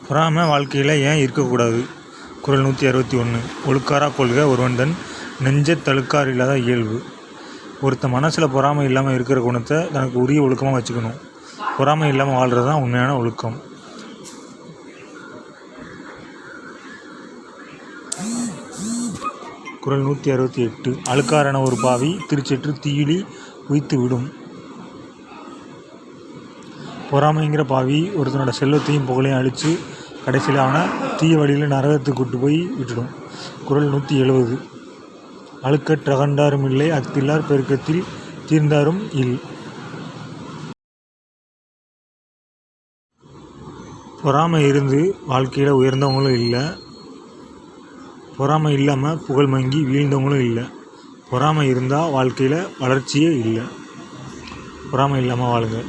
பொறாமை வாழ்க்கையில் ஏன் இருக்கக்கூடாது? குறள் 161. ஒழுக்காரா கொள்க ஒருவன் தன் நெஞ்சத் தழுக்கார் இல்லாத இயல்பு. ஒருத்தன் மனசில் பொறாமை இல்லாமல் இருக்கிற குணத்தை தனக்கு உரிய ஒழுக்கமாக வச்சுக்கணும். பொறாமை இல்லாமல் வாழ்கிறது தான் உண்மையான ஒழுக்கம். குறள் 168. அழுக்காரென ஒரு பாவி திருச்செற்று தீயிலி உய்த்து விடும். பொறாமைங்கிற பாவி ஒருத்தனோட செல்வத்தையும் புகழையும் அழித்து கடைசியில் அவனை தீய வழியில் நரகத்துக்கு கூட்டு போய் விட்டுடும். குறள் 170. அழுக்கற்றகண்டாரும் இல்லை அத்தில்லார் பெருக்கத்தில் தீர்ந்தாரும் இல். பொறாமை இருந்து வாழ்க்கையில் உயர்ந்தவங்களும் இல்லை, பொறாமை இல்லாமல் புகழ் மங்கி வீழ்ந்தவங்களும் இல்லை. பொறாமை இருந்தால் வாழ்க்கையில் வளர்ச்சியே இல்லை. பொறாமை இல்லாமல் வாழுங்க.